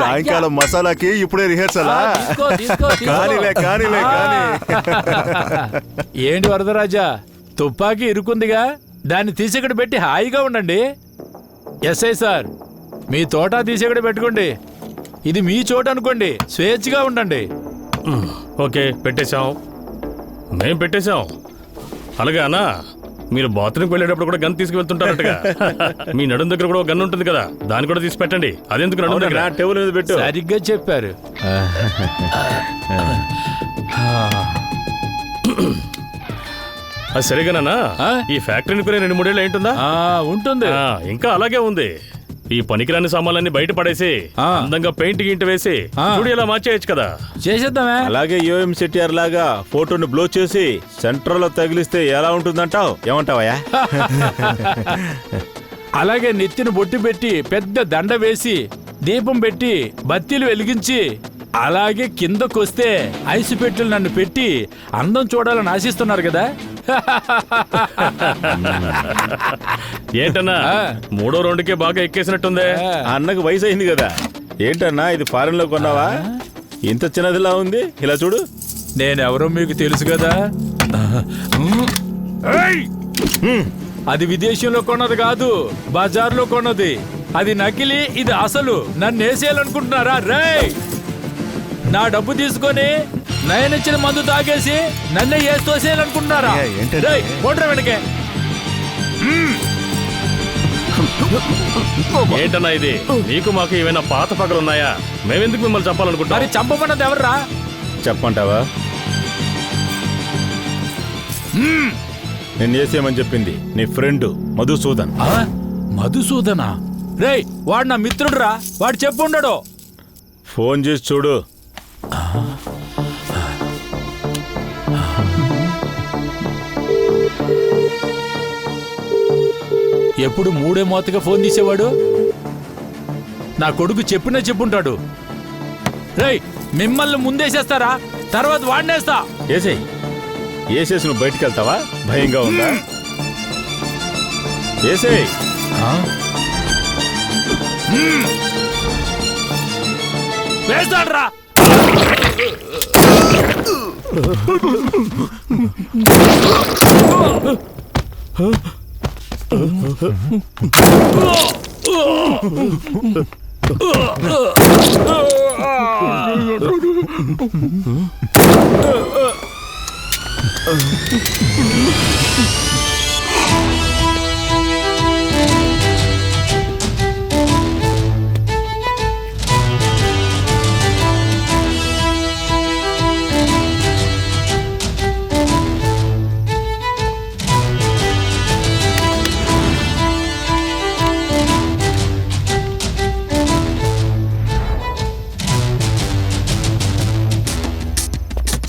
సాయంకాలం మసాలాకి ఇప్పుడే రిహర్సలా? కానీలే కానీలే కానీ. ఏంటి వరదరాజా, తుపాకీ ఇరుకుందిగా, దాన్ని తీసిక్కడ పెట్టి హాయిగా ఉండండి. ఎస్ఐ సార్, మీ తోట తీసిక్కడ పెట్టుకోండి. ఇది మీ చోటు అనుకోండి, స్వేచ్ఛగా ఉండండి. ఓకే, పెట్టేశాం. మేం పెట్టేశాం. అలాగే అన్నా, మీరు బాత్రూమ్కి వెళ్ళేటప్పుడు కూడా గన్ తీసుకువెళ్తుంటారటగా. మీ నడుం దగ్గర కూడా గన్ ఉంటుంది కదా, దాన్ని కూడా తీసి పెట్టండి. అదెందుకు నడుం దగ్గర? టేబుల్ మీద పెట్టు. సరిగ్గా చెప్పారు. అది సరిగానా? ఈ ఫ్యాక్టరీని కూడా 2-3 ఏళ్ళు ఏంటుందా? ఉంటుంది. ఇంకా అలాగే ఉంది. ఈ పనికిరాని సామాన్లన్నీ బయట పడేసి అందంగా పెయింట్ గింట వేసి స్టూడియో ఇలా మార్చేయచ్చు కదా. చేసేద్దామే. అలాగే యోఎం సెట్టిఆర్ లాగా ఫోటోని బ్లో చేసి సెంటర్ లో తగిలిస్తే ఎలా ఉంటుందంటావు? ఏమంటావయ్యా? అలాగే నెత్తిన బొట్టు పెట్టి పెద్ద దండ వేసి దీపం పెట్టి బత్తీలు వెలిగించి అలాగే కిందకొస్తే ఐసు పెట్టెలు నన్ను పెట్టి అందం చూడాలని ఆశిస్తున్నారు కదా. ఏంటన్నా 3వ రౌండ్కే బాగా ఎక్కేసినట్టుందే. అన్నకు వయసు అయింది కదా. ఏంటన్నా ఇది ఫారెన్ లో కొన్నావా? ఇంత చిన్నదిలా ఉంది, ఇలా చూడు. నేనెవరో మీకు తెలుసు కదా. అది విదేశంలో కొన్నది కాదు, బజార్లో కొన్నది. అది నకిలీ, ఇది అసలు. నన్ను వేసేయాలనుకుంటున్నారా? రేయ్, నా డబ్బు తీసుకొని నయనిచ్చిన మందు తాగేసి నన్నే వేసేయాలనుకుంటున్నారా? వెనకే ఏంటన్నా ఇది? నీకు మాకు ఏమైనా పాత పగలున్నాయా? మేమెందుకు మిమ్మల్ని చంపాలనుకుంటాం? మరి చంపమన్నది ఎవర్రా? చెప్పంటావా? నేను చేసేయమని చెప్పింది నీ ఫ్రెండ్ మధుసూదన్. మధుసూదనా? రేయ్, వాడు నా మిత్రుడురా. వాడు చెప్పుండడు. ఫోన్ చేసి చూడు. ఎప్పుడు 3 మోతగా ఫోన్ తీసేవాడు. నా కొడుకు చెప్పుంటాడు. రేయ్, మిమ్మల్ని ముందేసేస్తారా? తర్వాత వాడినేస్తా. ఏసేసి నువ్వు బయటికి వెళ్తావా? భయంగా ఉందా? ఏసేయ్. వేస్తాడ్రా.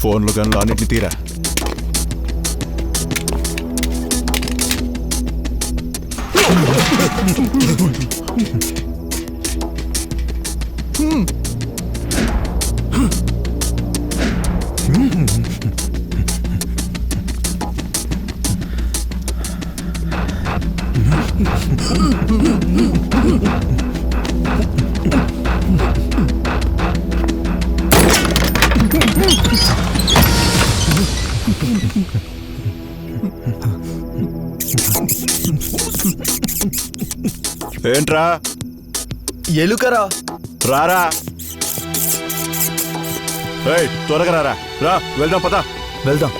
ఫోన్లు గన్లు అన్నిటిని తీరా. ఏంట్రా? ఎలుకరా. రారా. త్వరగా రారా. రా, వెళ్దాం. పద, వెళ్దాం.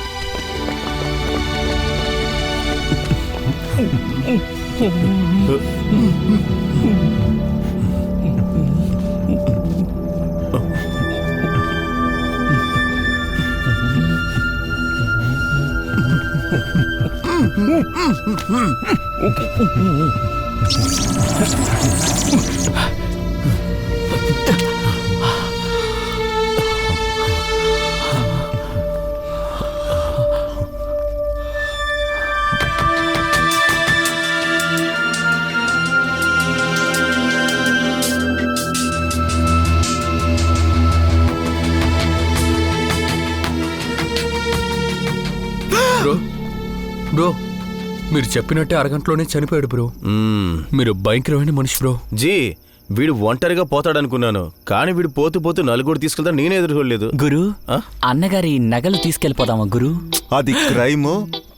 బ్రో మీరు చెప్పినట్టే అరగంటలోనే చనిపోయాడు బ్రో. మీరు భయంకరమైన మనిషి బ్రో. జీ వీడు ఒంటరిగా పోతాడనుకున్నాను, కానీ వీడు పోతూ పోతూ నలుగురు తీసుకెళ్తా నేనే ఎదుర్కోలేదు. గురు అన్నగారి నగలు తీసుకెళ్ళిపోదామా గురు? అది క్రైమ్.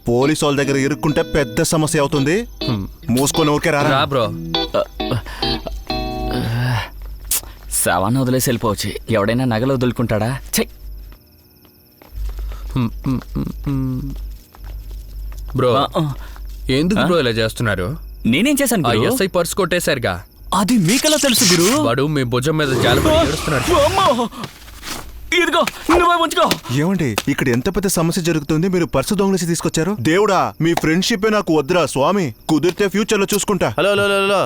పోలీసు వాళ్ళ దగ్గర ఇరుక్కుంటే పెద్ద సమస్య అవుతుంది. మూసుకొని ఊరికే రా రారా. బ్రో. శవాన్ని వదిలేసి వెళ్ళిపోవచ్చు. ఎవడైనా నగలు వదులుకుంటాడా? ఛై! బ్రో ఎందుకు బ్రో ఇలా చేస్తున్నారు? నేనేం చేశాను ఆ గురు? SI purse కొట్టేశారుగా. అది మీకెలా తెలుసు గురు? వాడు మీ భుజం మీద జాలిపడి ఏడుస్తున్నాడు. అమ్మో! ఇదిగో నువ్వే ఉంచుకో. ఏమండి ఇక్కడ ఎంత పెద్ద సమస్య జరుగుతుంది, మీరు పర్సు దొంగలేసి తీసుకొచ్చారు? దేవుడా, మీ ఫ్రెండ్షిప్ నాకు వద్దురా స్వామి. కుదిరితే ఫ్యూచర్ లో చూసుకుంటా. హలో హలో హలో, హలో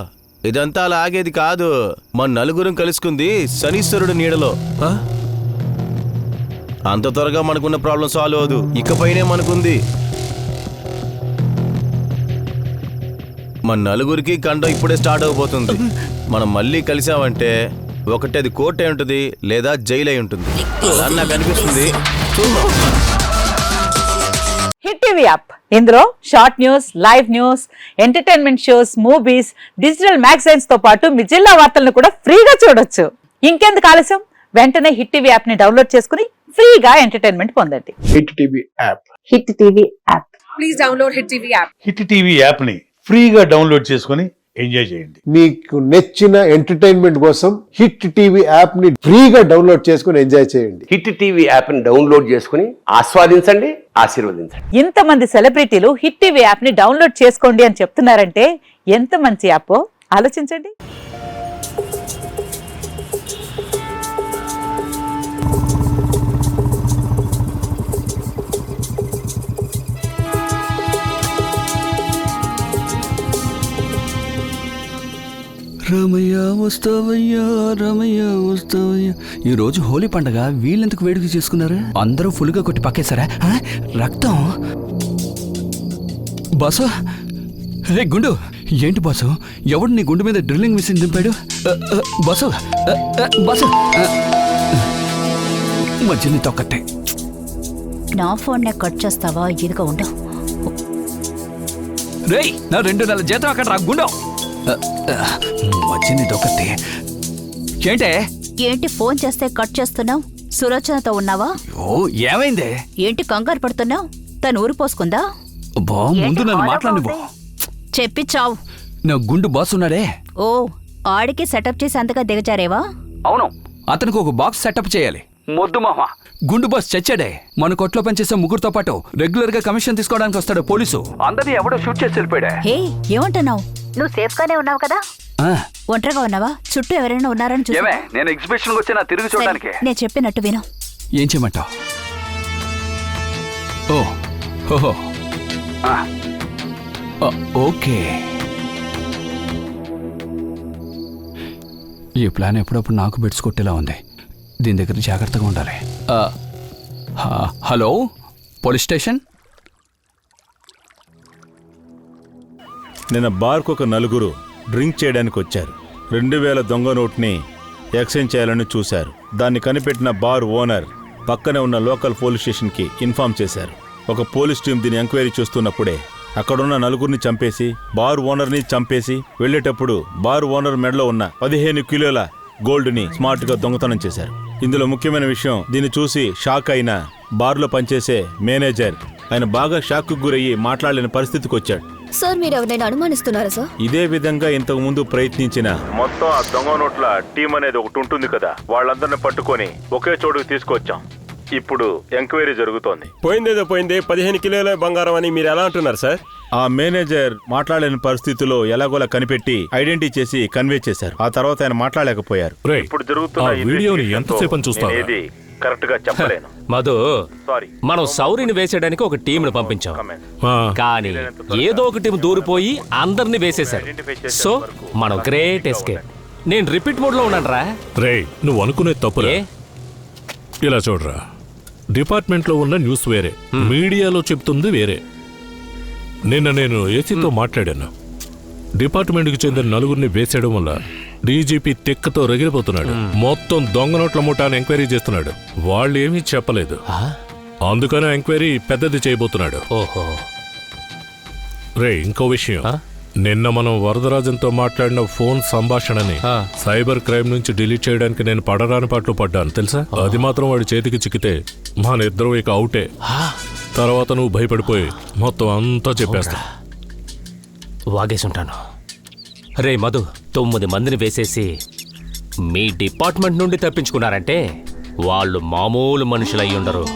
ఇదంతా అలా ఆగేది కాదు. మన నలుగురం కలుసుకుంది శనీశ్వరుడు నీడలో. అంత త్వరగా మనకున్న ప్రాబ్లం సాల్వ్ అవదు. ఇకపైనే మనకుంది. మన నలుగురికి కండం ఇప్పుడే స్టార్ట్ అవబోతుంది. మనం మళ్ళీ కలిసామంటే ఒకటి అది కోర్టు అయి ఉంటుంది, లేదా జైలు అయి ఉంటుంది. అలా నాకు అనిపిస్తుంది. హిట్ టీవీ యాప్ ఇందులో short news, live news, entertainment shows, movies, digital magazines తో పాటు మీ జిల్లా వార్తలను కూడా ఫ్రీగా చూడొచ్చు. ఇంకెందుకు ఆలస్యం, వెంటనే హిట్ టీవీ యాప్ ని డౌన్లోడ్ చేసుకుని ఫ్రీగా ఎంటర్టైన్మెంట్ పొందండి. Hit TV app. Hit TV app. Please download hit TV app. Hit TV app ని ఫ్రీగా డౌన్లోడ్ చేసుకుని ఎంజాయ్ చేయండి. మీకు నచ్చిన ఎంటర్టైన్మెంట్ కోసం హిట్ టీవీ యాప్ ని ఫ్రీగా డౌన్లోడ్ చేసుకుని ఎంజాయ్ చేయండి. హిట్ టీవీ యాప్ ని డౌన్లోడ్ చేసుకుని ఆస్వాదించండి, ఆశీర్వదించండి. ఇంతమంది సెలబ్రిటీలు హిట్ టీవీ యాప్ ని డౌన్లోడ్ చేసుకోండి అని చెప్తున్నారంటే ఎంత మంచి యాప్ ఆలోచించండి. రమయ్య వస్తావయ్యా, రమయ్య వస్తావయ్యా. ఈ రోజు హోలీ పండగ, వీళ్ళెందుకు వేడుక చేసుకున్నారు? అందరూ ఫుల్గా కొట్టి పక్కేశారా? రక్తం. బాసు, రే గుండు, ఏంటి బాసు? ఎవడు నీ గుండు మీద డ్రిల్లింగ్ మిషన్ దింపాడు? బాసు, బాసు, మధ్యని తొక్కట్టే. నా ఫోన్ కట్ చేస్తావా? ఇదిగా ఉండవు. రేయ్, నా 2 నెలల జీతం అక్కడ రా గుండు. మధ్యని తొక్కట్టే. ఏంటే? ఏంటి ఫోన్ చేస్తే కట్ చేస్తున్నావు? సులోచనతో ఉన్నావా? ఓ ఏమైందే? ఏంటి కంగారు పడుతున్నావు? తను ఊరు పోసుకుందా? బా ముందు నన్ను మాట్లాడిపో. చెప్పి చావు. నా గుండు బాస్ ఉన్నాడే. ఓ ఆడికి సెటప్ చేసి అంతగా దిగజారేవా? అవును, అతనికి ఒక బాక్స్ సెటప్ చేయాలి. మొద్దు మామ గుండు బాస్ చచ్చాడే. మన కొట్లో పనిచేసే ముగ్గురుతో పాటు రెగ్యులర్ గా కమిషన్ తీసుకోవడానికి వస్తాడు పోలీసు. అందరినీ ఎవడో షూట్ చేసి వెళ్ళిపోయాడే. హే ఏమంటున్నావు? నువ్వు సేఫ్ గానే ఉన్నావు కదా? ఒంటరిగా ఉన్నావా? చుట్టూ ఎవరైనా ఉన్నారని చూసి నేను ఎగ్జిబిషన్ వచ్చి తిరిగి చూడడానికి. నేను చెప్పినట్టు విను. ఏం చేయమంటావు? ఓ ఓహో ఓకే. ఈ ప్లాన్ ఎప్పుడప్పుడు నాకు బెడ్స్ కొట్టేలా ఉంది. దీని దగ్గర జాగ్రత్తగా ఉండాలి. Hello police station. నిన్న బార్కు ఒక నలుగురు డ్రింక్ చేయడానికి వచ్చారు. 2000 దొంగ నోట్ని ఎక్స్చేంజ్ చేయాలని చూశారు. దాన్ని కనిపెట్టిన బార్ ఓనర్ పక్కనే ఉన్న లోకల్ పోలీస్ స్టేషన్కి ఇన్ఫార్మ్ చేశారు. ఒక పోలీస్ టీం దీన్ని ఎంక్వైరీ చేస్తున్నప్పుడే అక్కడున్న నలుగురిని చంపేసి బార్ ఓనర్ని చంపేసి వెళ్లేటప్పుడు బార్ ఓనర్ మెడలో ఉన్న 15 కిలోల గోల్డ్ని స్మార్ట్గా దొంగతనం చేశారు. ఇందులో ముఖ్యమైన విషయం, దీన్ని చూసి షాక్ అయిన బార్లో పనిచేసే మేనేజర్ ఆయన బాగా షాక్కు గురయ్యి మాట్లాడలేని పరిస్థితికి వచ్చాడు. సార్ మీరు ఎవరైనా అనుమానిస్తున్నారా సార్? ఇదే విధంగా ఇంతకు ముందు ప్రయత్నించిన మొత్తం ఆ దొంగ నోట్ల టీం అనేది ఒకటి ఉంటుంది కదా, వాళ్ళందరిని పట్టుకొని ఒకే చోటుకు తీసుకొచ్చాం. ఇప్పుడు ఎంక్వైరీ జరుగుతోంది. పోయిందేదో పోయింది, 15 కిలోల బంగారం అని మీరు ఎలా అంటున్నారు సార్? ఆ మేనేజర్ మాట్లాడలేని పరిస్థితిలో ఎలాగోలా కనిపెట్టి ఐడెంటిటీ చేసి కన్వే చేశారు. ఆ తర్వాత ఆయన మాట్లాడలేకపోయారు. ఇప్పుడు జరుగుతున్న వీడియోని ఎంతసేపు చూస్తాను, కరెక్ట్ గా చెప్పలేను. మధు, మనం సౌరిని వేసేయడానికి ఒక టీంను పంపించాం, కానీ ఏదో ఒక టీం దూరిపోయి అందరిని వేసేశారు. సో మనం గ్రేట్ ఎస్కేప్. నేను రిపీట్ మోడ్ లో ఉన్నాను రా. రే, నువ్వు అనుకునే తప్పులే. ఇలా చూడరా, డిపార్ట్మెంట్లో ఉన్న న్యూస్ వేరే, మీడియాలో చెప్తుంది వేరే. నిన్న నేను ఏసీతో మాట్లాడాను. డిపార్ట్మెంట్కి చెందిన నలుగురిని వేసేయడం వల్ల డీజీపీ తెక్కతో రగిలిపోతున్నాడు. మొత్తం దొంగ నోట్ల ముఠాను ఎంక్వైరీ చేస్తున్నాడు. వాళ్ళు ఏమీ చెప్పలేదు, అందుకనే ఎంక్వైరీ పెద్దది చేయబోతున్నాడు. ఓహో, రే ఇంకో విషయం, నిన్న మనం వరదరాజన్తో మాట్లాడిన ఫోన్ సంభాషణని సైబర్ క్రైమ్ నుంచి డిలీట్ చేయడానికి నేను పడరాని పాటలు పడ్డాను తెలుసా. అది మాత్రం వాడి చేతికి చిక్కితే మన ఇద్దరం ఇక అవుటే. తర్వాత నువ్వు భయపడిపోయి మొత్తం అంతా చెప్పేస్తా. వాగేసుంటాను. రే మధు, 9 మందిని వేసేసి మీ డిపార్ట్మెంట్ నుండి తప్పించుకున్నారంటే వాళ్ళు మామూలు మనుషులయ్యుండరు.